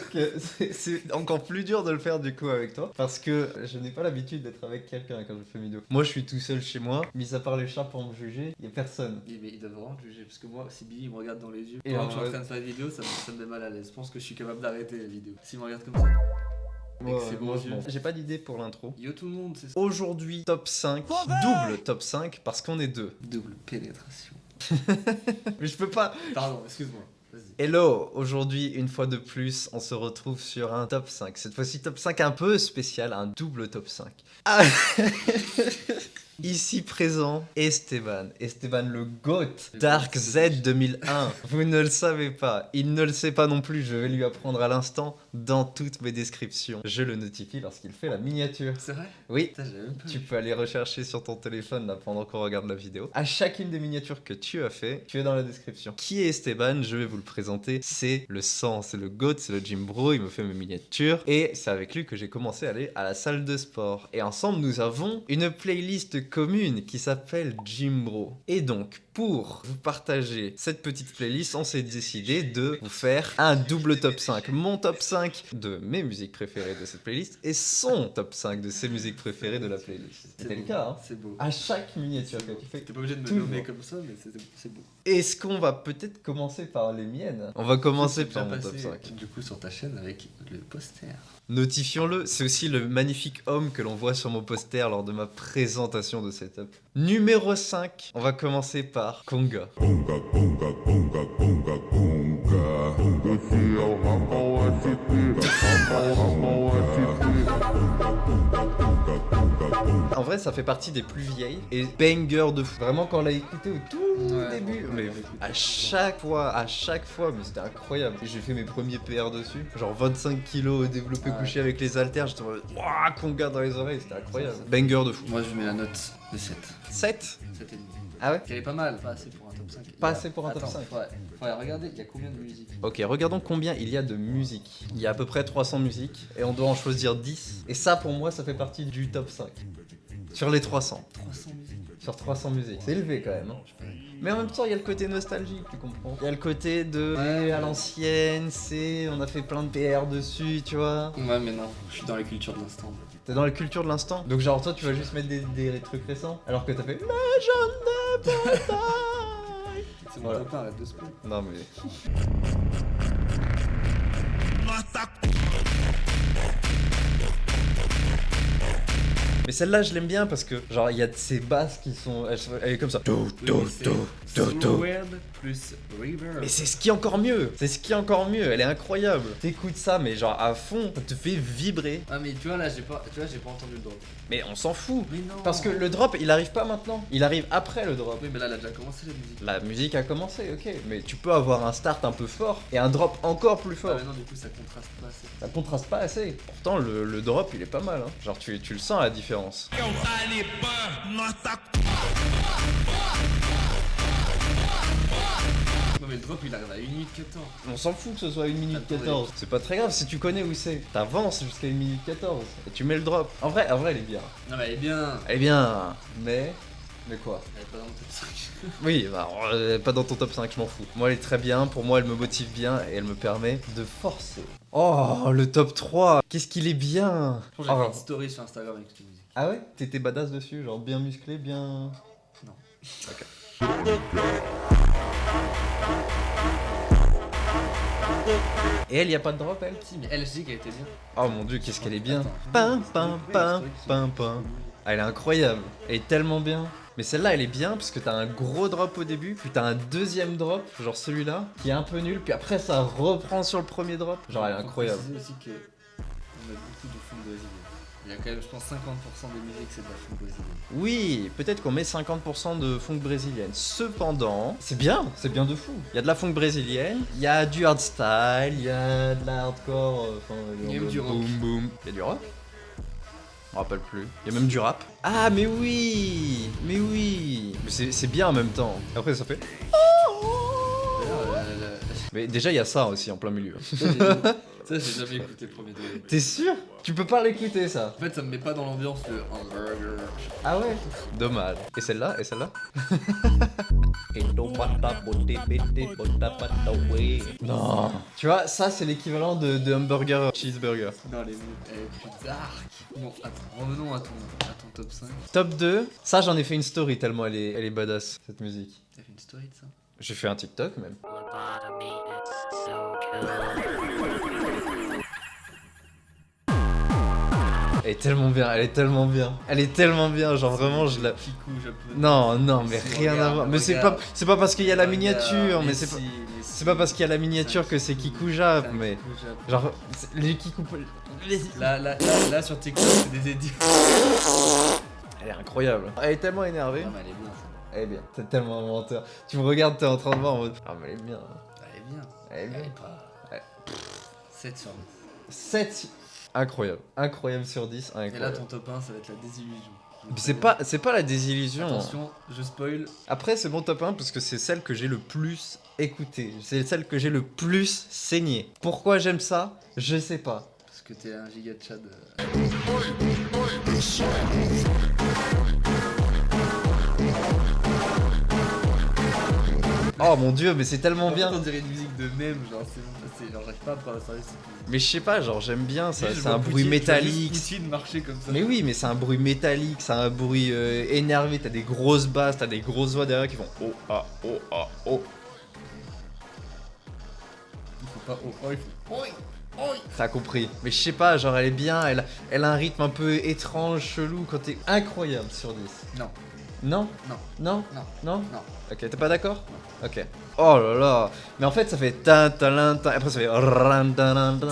sais que c'est encore plus dur de le faire du coup avec toi parce que je n'ai pas l'habitude d'être avec quelqu'un quand je fais une vidéo. Moi je suis tout seul chez moi, mis à part les chats pour me juger, il y a personne. Oui, mais il doit vraiment te juger parce que moi, si Billy me regarde dans les yeux Et pendant en que je suis en vrai- train de faire une vidéo, ça me met mal à l'aise. Je pense que je suis capable d'arrêter la vidéo. S'il me regarde comme ça. Avec ses beaux Moi, je yeux. m'en fous. J'ai pas d'idée pour l'intro. Yo tout le monde, c'est ça. Aujourd'hui, top 5, double top 5 parce qu'on est deux. Double pénétration. Mais je peux pas. Pardon, excuse-moi. Vas-y. Hello, aujourd'hui, une fois de plus, on se retrouve sur un top 5. Cette fois-ci, top 5 un peu spécial, un double top 5. Ah Ici présent, Esteban. Esteban le GOAT. Dark Z 2001. Vous ne le savez pas. Il ne le sait pas non plus. Je vais lui apprendre à l'instant dans toutes mes descriptions. Je le notifie lorsqu'il fait la miniature. C'est vrai? Oui. Putain, j'avais même pas. Tu peux aller rechercher sur ton téléphone là pendant qu'on regarde la vidéo. À chacune des miniatures que tu as fait, tu es dans la description. Qui est Esteban? Je vais vous le présenter. C'est le sang, c'est le GOAT, c'est le gym bro. Il me fait mes miniatures. Et c'est avec lui que j'ai commencé à aller à la salle de sport. Et ensemble, nous avons une playlist commune qui s'appelle Gym Bro. Et donc, pour vous partager cette petite playlist, on s'est décidé de vous faire un double top 5. Mon top 5 de mes musiques préférées de cette playlist et son top 5 de ses musiques préférées de la playlist. C'était le cas, hein. C'est beau. À chaque miniature que tu fais. T'es pas obligé de me Toujours. nommer comme ça, mais c'est beau. Est-ce qu'on va peut-être commencer par les miennes? On va commencer Je suis par déjà mon top passé, 5. Du coup, sur ta chaîne avec le poster. Notifions-le, c'est aussi le magnifique homme que l'on voit sur mon poster lors de ma présentation de setup. Numéro 5, on va commencer par Conga. Conga, conga, conga, conga, conga. Esse é o Ramon SP. Ramon En vrai, ça fait partie des plus vieilles et banger de fou. Vraiment, quand on l'a écouté au tout début, mais à chaque fois, mais c'était incroyable. J'ai fait mes premiers PR dessus, genre 25 kilos développé couché avec les haltères. J'étais en mode, waouh, Conga dans les oreilles, c'était incroyable. Banger de fou. Moi, je mets la note de 7. 7 7 et demi. Ah ouais? Elle est pas mal, pas assez pour un top 5. Pas assez pour un top Attends, 5. Ouais, regardez, il y a combien de musique? Ok, regardons combien il y a de musique. Il y a à peu près 300 musiques et on doit en choisir 10. Et ça, pour moi, ça fait partie du top 5. Sur les 300. 300 musiques. Sur 300 musiques. C'est élevé quand même. Hein. Mais en même temps, il y a le côté nostalgique, tu comprends. Il y a le côté de Ouais. à l'ancienne, c'est on a fait plein de PR dessus, tu vois. Ouais, mais non, je suis dans la culture de l'instant. T'es dans la culture de l'instant. Donc genre toi, tu vas juste mettre des trucs récents, alors que t'as fait Légende de bataille. C'est mon Voilà. copain, arrête de se plaindre. Non mais. Mais celle-là, je l'aime bien parce que, genre, il y a de ces basses qui sont. Elle est comme ça. Word plus reverb. Mais c'est ce qui est encore mieux. C'est ce qui est encore mieux. Elle est incroyable. T'écoutes ça, mais genre à fond, ça te fait vibrer. Ah, mais tu vois, là, j'ai pas entendu le drop. Mais on s'en fout. Mais non. Parce que le drop, il arrive pas maintenant. Il arrive après le drop. Oui, mais là, elle a déjà commencé la musique. La musique a commencé, ok. Mais tu peux avoir un start un peu fort et un drop encore plus Ah, fort. mais non, du coup, ça contraste pas assez. Ça contraste pas assez. Pourtant, le drop, il est pas mal. Hein. Genre, tu le sens la différence. Non, mais le drop, il arrive à 1 minute 14. On s'en fout que ce soit 1 minute Attendez. 14. C'est pas très grave si tu connais où c'est. T'avances jusqu'à 1 minute 14 et tu mets le drop. En vrai, elle est bien. Non, mais elle est bien. Elle est bien. Mais quoi? Elle est pas dans le top 5. Oui, bah, pas dans ton top 5, je m'en fous. Moi, elle est très bien. Pour moi, elle me motive bien et elle me permet de forcer. Oh, le top 3. Qu'est-ce qu'il est bien. J'ai fait Oh. une story sur Instagram avec cette musique. Ah ouais? T'étais badass dessus, genre bien musclé, bien. Non. Ok. Et elle, y a pas de drop, elle? Si, mais elle, je dis qu'elle était bien. Oh mon dieu, qu'est-ce qu'elle est bien. Attends. Pam, pam, pam, pam, pam. Ah, elle est incroyable. Elle est tellement bien. Mais celle-là, elle est bien parce que t'as un gros drop au début, puis t'as un deuxième drop, genre celui-là, qui est un peu nul, puis après ça reprend sur le premier drop. Genre, elle est Faut incroyable. préciser aussi que on a beaucoup de funk brésilienne. Il y a quand même, je pense, 50% des musiques, c'est de la funk brésilienne. Oui, peut-être qu'on met 50% de funk brésilienne. Cependant, c'est bien de fou. Il y a de la funk brésilienne, il y a du hardstyle, il y a de la hardcore, Il y a même du rock. boom boom. Il y a du rock? Je me rappelle plus. Il y a même du rap. Ah mais oui. Mais c'est bien en même temps. Après ça fait. D'ailleurs, Mais déjà il y a ça aussi en plein milieu. Ça, j'ai jamais écouté le premier degré. T'es sûr? Tu peux pas l'écouter ça? En fait, ça me met pas dans l'ambiance le hamburger. Ah ouais? Dommage. Et celle-là? Et celle-là? Non. Tu vois, ça c'est l'équivalent de hamburger cheeseburger. Non, les mots. Plus dark. Bon, attends, revenons à ton top 5. Top 2, ça j'en ai fait une story tellement elle est badass cette musique. T'as fait une story de ça? J'ai fait un TikTok même. Elle est tellement bien, elle est tellement bien. Elle est tellement bien, genre vraiment je la... Kikou japonais. Non, non, mais Si, rien à regarde, voir. Mais regarde. c'est pas parce qu'il y a la Regarde, miniature, mais c'est si, pas... mais C'est si. pas parce qu'il y a la miniature que c'est Kikou Jap, C'est un mais... Kikou Jap. Genre, les Kikou... Là, sur TikTok, c'est des édits. Elle est incroyable. Elle est tellement énervée. Non, mais elle est bien, ça. Elle est bien, t'es tellement un menteur. Tu me regardes, t'es en train de voir en mode... Ah mais elle est bien. Elle est bien. Elle est Elle bien. est pas. Ouais. 7 sur 10. 7. Incroyable. Incroyable sur 10, Et là, incroyable. ton top 1, ça va être la désillusion. Mais c'est pas la désillusion. Attention, je spoil. Après, c'est mon top 1 parce que c'est celle que j'ai le plus écoutée. C'est celle que j'ai le plus saignée. Pourquoi j'aime ça? Je sais pas. Parce que t'es un giga de Chad. Oh mon dieu, mais c'est tellement bien. On dirait une musique de mème, genre, c'est genre, j'arrive pas à prendre la sérieux cette musique. Mais je sais pas, genre j'aime bien ça. Je C'est vois un bruit Poutine- métallique. je vois juste Poutine marcher comme ça. Mais oui, mais c'est un bruit métallique, c'est un bruit énervé. T'as des grosses basses, t'as des grosses voix derrière qui font oh ah oh ah oh. Il faut pas. Oh, il faut. Oi, oi. T'as compris. Mais je sais pas, genre elle est bien, elle a un rythme un peu étrange, chelou quand t'es incroyable sur 10. Non. Non? Non. Non? Non. Non? Non. Ok, t'es pas d'accord? Ok. Oh là là. Mais en fait ça fait ta ta lin, ta, après ça fait ran, ta, lin, ta.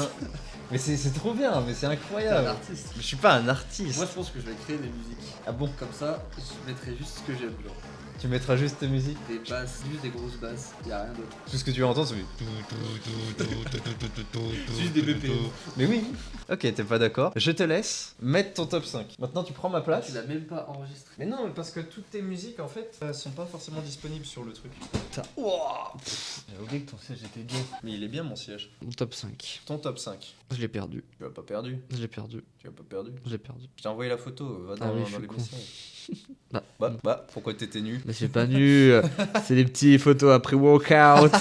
Mais c'est trop bien, mais c'est T'es un incroyable. artiste. Mais je suis pas un artiste. Moi, je pense que je vais créer des musiques. Ah bon? Comme ça, je mettrai juste ce que j'aime, genre. Tu mettras juste tes musiques. Des basses, juste des grosses basses, y'a rien d'autre. Tout ce que tu vas entendre, c'est Juste des BPM. Mais oui. Ok, t'es pas d'accord. Je te laisse mettre ton top 5. Maintenant, tu prends ma place. Tu l'as même pas enregistré. Mais non, parce que toutes tes musiques, en fait, sont pas forcément disponibles sur le truc. Putain. J'avais oublié que ton siège était gay. Mais il est bien, mon siège. Mon top 5. Ton top 5. Je l'ai perdu. Tu l'as pas perdu. Je l'ai perdu. Tu l'as pas perdu. Je l'ai perdu. Je t'ai envoyé la photo. Va Ah oui, je suis les con. messages. Bah. Pourquoi t'étais nu? Mais c'est pas nu. C'est des petites photos après workout.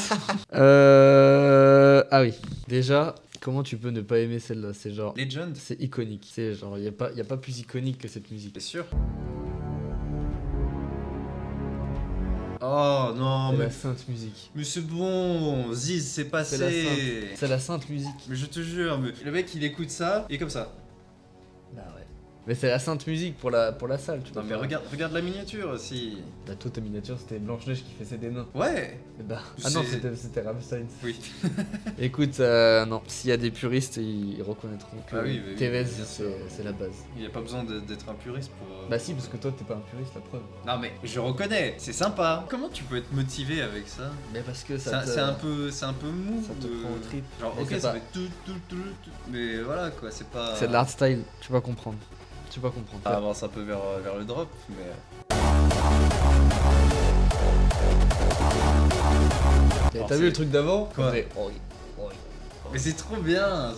Ah oui. Déjà, comment tu peux ne pas aimer celle-là? C'est genre. Legend. C'est iconique. C'est genre, y a pas plus iconique que cette musique. T'es sûr? Oh non, C'est mais, la sainte musique. mais c'est bon. Ziz, c'est C'est la passé. sainte. C'est la sainte musique. Mais je te jure, mais le mec il écoute ça, il est comme ça. Bah ouais. Mais c'est la sainte musique pour la salle, tu Non peux mais pas- regarde la miniature aussi. Bah toi ta miniature c'était Blanche-Neige qui faisait des nains. Ouais. Et bah. Ah non, C'est- c'était Rammstein. Oui. Écoute, non, s'il y a des puristes, ils reconnaîtront que Ah oui, oui, Tevez, bien sûr. c'est la base. Il n'y a pas besoin d'être un puriste pour... Bah si, parce que toi t'es pas un puriste, la preuve. Non mais je reconnais, c'est sympa. Comment tu peux être motivé avec ça? Mais parce que C'est ça te... c'est un peu mou. ça te prend au trip. Genre Mais ok c'est ça pas- fait tout, mais voilà quoi, c'est pas... C'est de l'art style, tu vas comprendre. Tu vas comprendre. Ça avance un peu vers le drop, mais... Et Alors, t'as c'est- vu le truc d'avant? Quoi? On fait, oh oui, oh oui. Mais c'est trop bien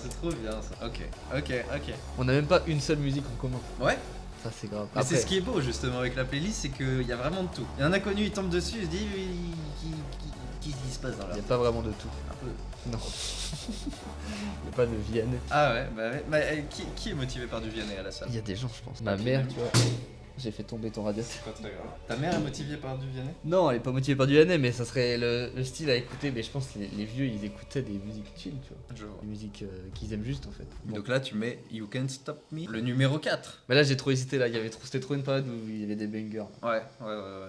ça. Ok. On a même pas une seule musique en commun. Ouais. Ça c'est grave. Mais c'est ce qui est beau justement avec la playlist, c'est qu'il y a vraiment de tout. Il y a un inconnu, il tombe dessus, il se dit qu'est-ce qui se passe dans Il la n'y a pas vraiment de tout. un peu. Non. Il n'y a pas de Vienne. Ah ouais, bah, qui est motivé par du Vianney à la salle? Il y a des gens, je pense. Ma Ma mère, tu vois. J'ai fait tomber ton radiateur. Pas très grave. Ta mère est motivée par du Vianney? Non, elle est pas motivée par du Vianney, mais ça serait le style à écouter. Mais je pense que les vieux, ils écoutaient des musiques chill, tu vois. Je vois. Des musiques qu'ils aiment juste, en fait. Bon. Donc là tu mets You Can't Stop Me, le numéro 4. Mais là, j'ai trop hésité, là. C'était trop une période où il y avait des bangers. Ouais.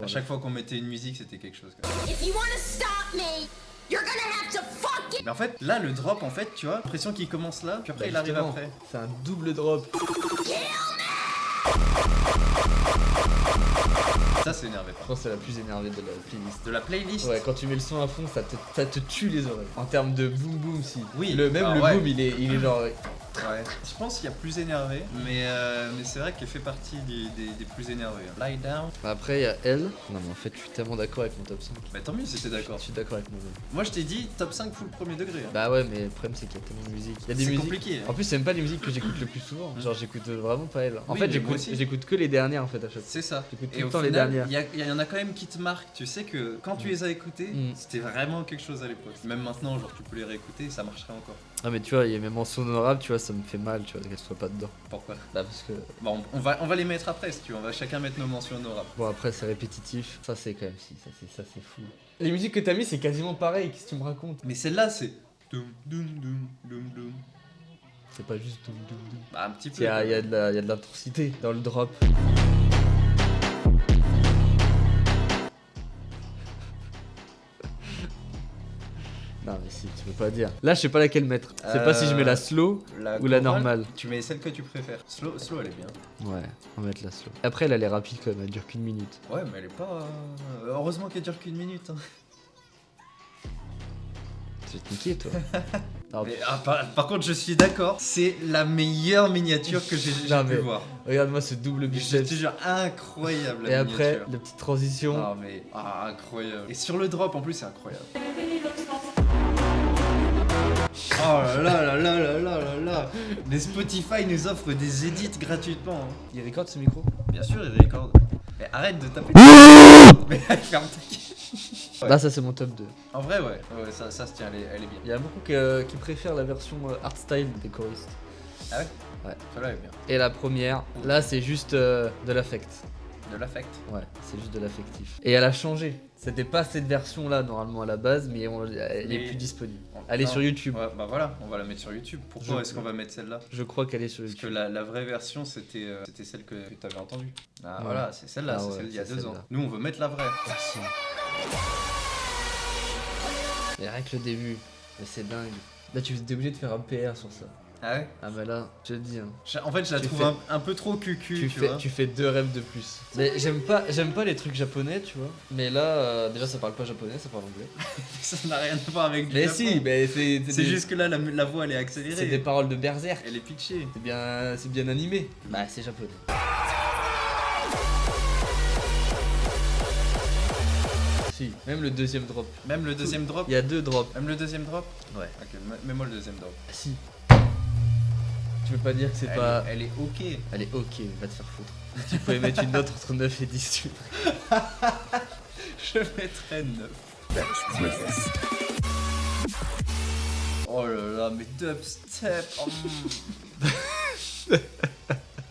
À chaque fois qu'on mettait une musique, c'était quelque chose. Quoi. If you want to stop me, you're gonna have to fucking. Mais en fait, là le drop, en fait, tu vois, l'impression qu'il commence là, puis après Bah, il arrive justement, après. C'est un double drop. Ça c'est énervé Je pas. pense que c'est la plus énervée de la playlist. De la playlist. Ouais, quand tu mets le son à fond, ça te tue les oreilles. En termes de boom boom, si. Oui, Même ah le ouais. boom, il est genre Ouais. Je pense qu'il y a plus énervé, mais c'est vrai qu'elle fait partie des plus énervés. Hein. Lie Down. Après, il y a elle. Non, mais en fait, je suis tellement d'accord avec mon top 5. Bah tant mieux si t'es d'accord. Je suis d'accord avec mon top. Moi je t'ai dit top 5 full premier degré. Hein. Bah ouais, mais le problème, c'est qu'il y a tellement de musique. Il y a des C'est musiques. compliqué. Hein. En plus, c'est même pas les musiques que j'écoute le plus souvent. Genre, j'écoute vraiment pas elle. En Oui, fait, mais moi aussi. j'écoute que les dernières en fait à chaque fois. C'est ça. J'écoute tout Et le au temps les final, dernières. il y en a quand même qui te marquent. Tu sais que quand tu les as écoutées, c'était vraiment quelque chose à l'époque. Même maintenant, genre tu peux les réécouter, ça marcherait encore. Ah, mais tu vois, il y a mes mentions honorables, tu vois, ça me fait mal, tu vois, qu'elles soient pas dedans. Pourquoi? Bah, parce que. Bon, on va les mettre après si tu veux. On va chacun mettre nos mentions honorables. Bon, après, c'est répétitif. Ça, c'est quand même si. Ça, c'est fou. Les musiques que t'as mis, c'est quasiment pareil. Qu'est-ce que tu me racontes? Mais celle-là, c'est. Doum, doum, doum, doum, doum. C'est pas juste doum doum doum. Bah, un petit peu. Il y a de l'intensité dans le drop. Non mais si, tu peux pas dire. Là, je sais pas laquelle mettre. Je sais pas si je mets la slow ou la chorale, normale. Tu mets celle que tu préfères. Slow, elle est bien. Ouais, on va mettre la slow. Après, elle est rapide quand même, elle dure qu'une minute. Ouais, mais elle est pas. Heureusement qu'elle dure qu'une minute. Hein. Tu vas te niquer, toi. Non, Mais, par contre, je suis d'accord. C'est la meilleure miniature que j'ai Non, pu mais- voir. Regarde-moi ce double Je biceps. te jure, incroyable la Et après, miniature. la petite transition. Ah mais incroyable. Et sur le drop en plus c'est incroyable. Oh là là là là là là là là. Mais Spotify nous offre des edits gratuitement. Hein. Il recorde ce micro? Bien sûr il recorde. Mais arrête de taper. Mais ferme ta gueule. Ouais. Là, ça, c'est mon top 2. En vrai ouais, ça se tient, elle est bien. Il y a beaucoup qui préfèrent la version hardstyle des choristes. Ah ouais. Ouais. Celle-là est bien. Et la première, là, c'est juste de l'affect. De l'affect. Ouais, c'est juste de l'affectif. Et elle a changé. C'était pas cette version-là, normalement, à la base, mais elle est Mais- plus disponible. Elle est sur YouTube. Ouais, bah voilà, on va la mettre sur YouTube. Pourquoi est-ce qu'on va mettre celle-là? Je crois qu'elle est sur Parce que YouTube. la vraie version c'était celle que tu avais entendue. Ah Ouais. voilà, c'est celle-là, Ah c'est ouais, celle d'il y a c'est 2 ans. celle-là. Nous on veut mettre la vraie. Merci. Mais rien que le début, mais c'est dingue. Là, tu es obligé de faire un PR sur ça. Ah ouais. Ah bah là, je te le dis. Hein. En fait je la Tu trouve fais- un peu trop cucu, Tu fais 2 rêves de plus. Mais j'aime pas les trucs japonais, tu vois. Mais là, déjà, ça parle pas japonais, ça parle anglais. Ça n'a rien à voir avec du Mais Japon. si, mais C'est des- juste que là la voix elle est c'est accélérée. des paroles de berserk. Elle est pitchée. C'est bien animé. Bah, c'est japonais. Si, même le deuxième drop. Même le deuxième drop. Il y a 2 drops. Même le deuxième drop. Ouais. Ok, mets-moi le deuxième drop. Ah, si. Tu veux pas dire que c'est Elle, pas. elle est ok. Elle est ok, va te faire foutre. Tu pouvais mettre une note entre 9 et 10. tu vois. Je mettrais 9. Oh là là, mais dubstep.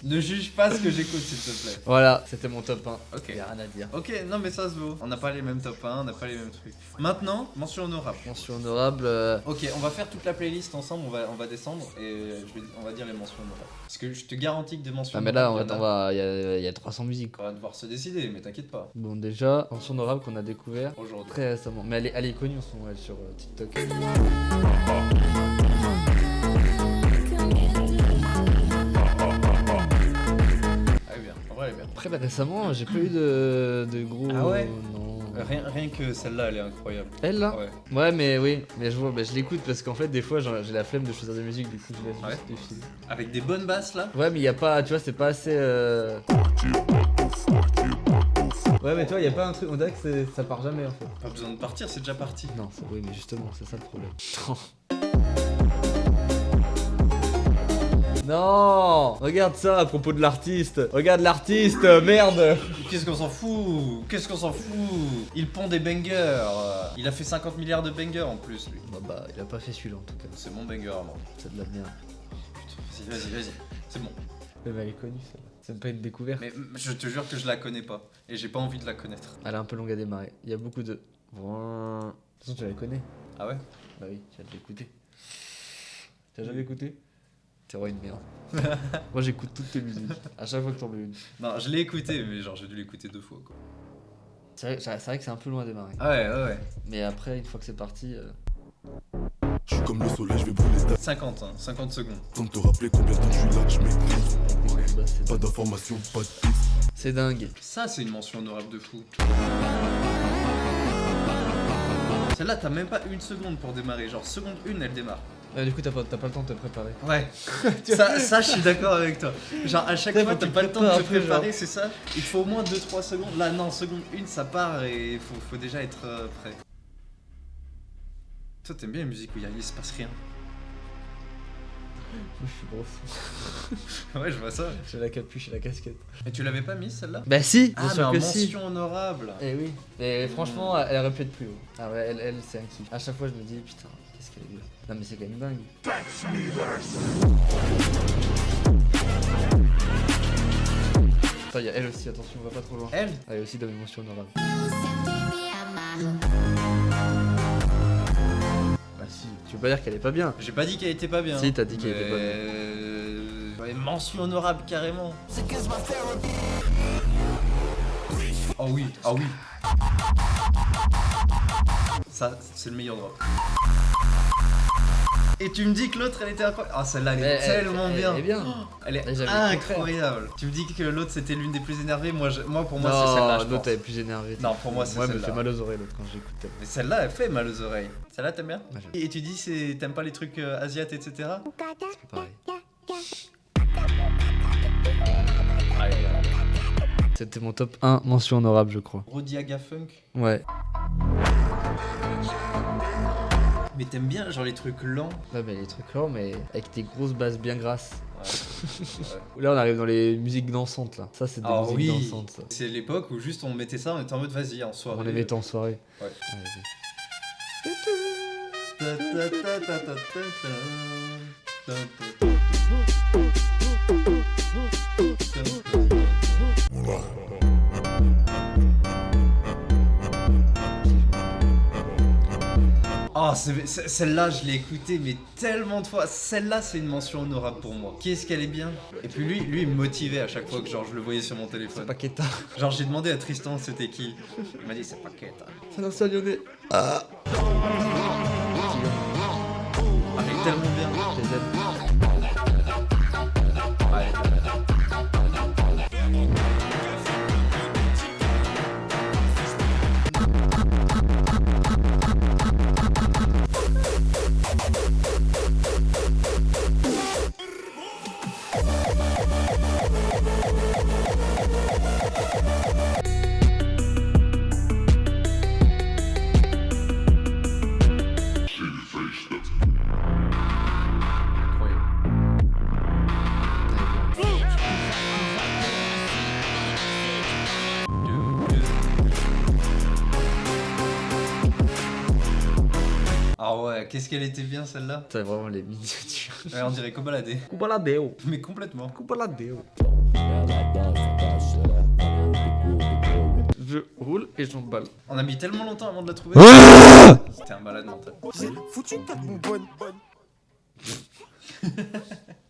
Ne juge pas ce que j'écoute s'il te plaît. Voilà, c'était mon top 1. Ok. Y'a rien à dire. Ok, non mais ça se vaut. On n'a pas les mêmes top 1, on n'a pas les mêmes trucs. Maintenant, mention honorable. Mention honorable. Ok, on va faire toute la playlist ensemble, on va descendre et on va dire les mentions honorables. Parce que je te garantis que des mentions Ah, mais là, honorables, il y a 300 musiques. on va devoir se décider, mais t'inquiète pas. Bon, déjà, mention honorable qu'on a découvert Aujourd'hui. très récemment. Mais elle est connue en ce moment, elle, sur TikTok. Ah, bien, en vrai, elle est bien. Après, bah, récemment, j'ai pas eu de gros. Ah ouais Non. Rien que celle-là, elle est incroyable. Elle là Ouais. Ouais, mais oui, mais je vois, bah, je l'écoute parce qu'en fait, des fois, j'ai la flemme de choisir des musiques, du coup, je laisse Ouais. juste défiler. Avec des bonnes basses là. Ouais, mais y a pas, tu vois, c'est pas assez. Ouais, mais toi, y a pas un truc, on dirait que ça part jamais en fait. Pas besoin de partir, c'est déjà parti. Non, oui, mais justement, c'est ça le problème. Non, regarde ça à propos de l'artiste. Regarde l'artiste, merde. Qu'est-ce qu'on s'en fout? Qu'est-ce qu'on s'en fout? Il pond des bangers. Il a fait 50 milliards de bangers en plus lui. Bah, il a pas fait celui-là en tout cas. C'est mon banger à moi. C'est de la merde. Putain, vas-y. C'est bon. Mais elle est connue celle-là. C'est même pas une découverte. Mais je te jure que je la connais pas. Et j'ai pas envie de la connaître. Elle est un peu longue à démarrer. Il y a beaucoup de. De toute façon, tu la connais. Ah ouais? Bah oui, tu as déjà écouté. T'as jamais écouté? T'es vraiment une merde. Moi j'écoute toutes tes musiques. À chaque fois que t'en mets une. Non, je l'ai écouté, mais genre j'ai dû l'écouter 2 fois quoi. C'est vrai que c'est un peu loin à démarrer. Ah ouais. Mais après, une fois que c'est parti. Je suis comme le soleil, je vais brûler ta 50 secondes. sans te rappeler combien de temps je suis là, je m'écris. Bah, c'est Pas dingue. d'informations, pas de piste. C'est dingue. Ça, c'est une mention honorable de fou. Celle-là, t'as même pas une seconde pour démarrer. Genre, seconde 1, elle démarre. Du coup, t'as pas le temps de te préparer. Ouais, ça je suis d'accord avec toi. Genre à chaque fois t'as pas le temps de te après, préparer, genre. c'est ça. Il faut au moins 2-3 secondes. Là non, seconde 1 ça part et il faut déjà être prêt. Toi t'aimes bien la musique où il se passe rien. Moi, je suis gros fou. Ouais je vois ça. J'ai la capuche et la casquette. Et tu l'avais pas mis celle-là? Bah si, Ah bien mais sûr en que si. mention honorable. Eh oui. Et franchement, elle aurait pu être plus haut. Ah ouais, elle c'est un kiff. À chaque fois, je me dis, putain, qu'est-ce qu'elle est bien. Non, mais c'est quand même dingue. Attends, il y a elle aussi, attention, on va pas trop loin. Elle? Elle est aussi dans mes mentions honorables. Bah si, tu veux pas dire qu'elle est pas bien. J'ai pas dit qu'elle était pas bien. Si, t'as dit qu'elle était pas bien. Ouais, mention honorable carrément. Oh oui, ah oui. Ça, c'est le meilleur drop. Et tu me dis que l'autre elle était incroyable. Ah celle-là elle est tellement bien. Elle est bien. Elle est Mais j'avais le contraire. incroyable. Tu me dis que l'autre c'était l'une des plus énervées. Moi pour moi Non, c'est celle-là. je l'autre pense. elle est plus énervée. Non pour moi c'est Moi, elle me celle-là. fait mal aux oreilles l'autre quand j'écoute. Mais celle-là elle fait mal aux oreilles. Celle-là t'aimes bien? Ouais, j'aime. Et tu dis t'aimes pas les trucs asiates etc. C'est pareil. C'était mon top 1 mention honorable, je crois. Rodiaga Funk. Ouais. Mais t'aimes bien genre les trucs lents. Ouais, mais les trucs là, mais avec des grosses basses bien grasses. Ouais. Là, on arrive dans les musiques dansantes là. Ça, c'est des Ah musiques oui. dansantes. Ça. C'est l'époque où juste on mettait ça, on était en mode vas-y en soirée. On les mettait en soirée. Ouais. Ouais, vas-y. Oh, celle-là, je l'ai écoutée, mais tellement de fois. Celle-là, c'est une mention honorable pour moi. Qu'est-ce qu'elle est bien. Et puis lui, il me motivait à chaque fois que genre je le voyais sur mon téléphone. Paqueta. Genre, j'ai demandé à Tristan c'était qui. Il m'a dit c'est Paqueta. C'est un ancien lyonnais. Ah, elle est tellement bien. Je les aime. Ouais. Ah ouais, qu'est-ce qu'elle était bien celle-là. T'as vraiment les miniatures. Ouais, on dirait Kobalade. Kubaladeo. Mais complètement. Kubaladeo. Je roule et j'emballe. On a mis tellement longtemps avant de la trouver. C'était un malade mental. J'ai foutu ta bonbonne.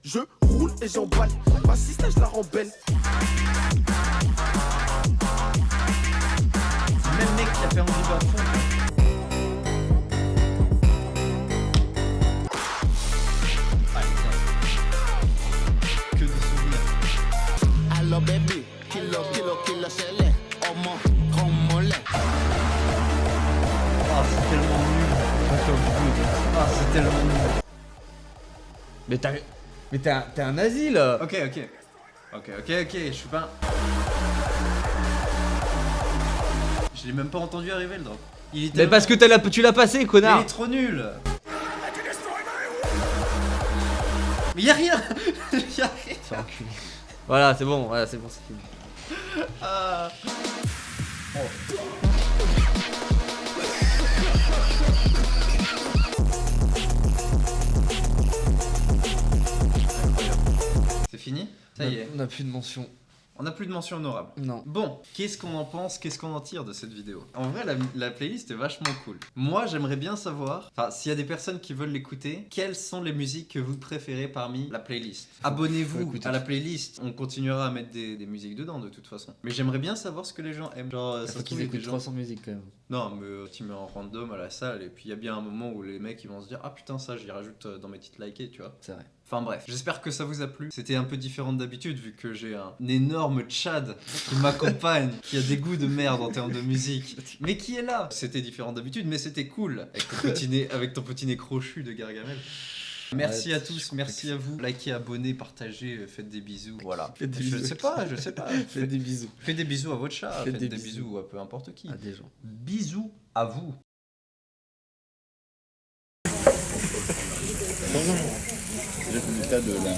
Je roule et j'emballe. Ma sister, je la rends belle. C'est le même mec qui a fait Envie à fond. Ah, putain. Que de souvenirs. Allo baby, kilo, shele, homo, homole. Ah, c'est tellement nul. Ah, c'est tellement nul. Mais t'es un nazi là. Ok, je suis pas un... Je l'ai même pas entendu arriver le drop. Il était Mais parce que tu l'as passé, Mais connard. il est trop nul. Mais y'a rien. Y'a rien. C'est enculé. Voilà, c'est bon, c'est fini. Ah. C'est fini? Ça y est. On a plus de mention. On n'a plus de mention honorable. Non. Bon, qu'est-ce qu'on en pense, qu'est-ce qu'on en tire de cette vidéo? En vrai, la playlist est vachement cool. Moi, j'aimerais bien savoir, enfin, s'il y a des personnes qui veulent l'écouter, quelles sont les musiques que vous préférez parmi la playlist? faut Abonnez-vous écouter. à la playlist, on continuera à mettre des musiques dedans de toute façon. Mais j'aimerais bien savoir ce que les gens aiment. Genre, Il ça faut se qu'ils trouve, il y a des écoutent gens... 300 musiques quand même. Non, mais tu mets en random à la salle, et puis il y a bien un moment où les mecs ils vont se dire ah putain, ça j'y rajoute dans mes titres likés, tu vois. C'est vrai. Enfin bref, j'espère que ça vous a plu. C'était un peu différent d'habitude vu que j'ai un énorme Tchad qui m'accompagne, qui a des goûts de merde en termes de musique, mais qui est là. C'était différent d'habitude, mais c'était cool avec ton petit nez crochu de Gargamel. Merci à Arrête, tous, je merci à vous. Likez, abonnez, partagez, faites des bisous. Voilà. Faites des Je bisous. sais pas. Faites des bisous. Faites des bisous à votre chat, Faites faites des des bisous. bisous à peu importe qui. À des gens. Bisous à vous. Résultat de la...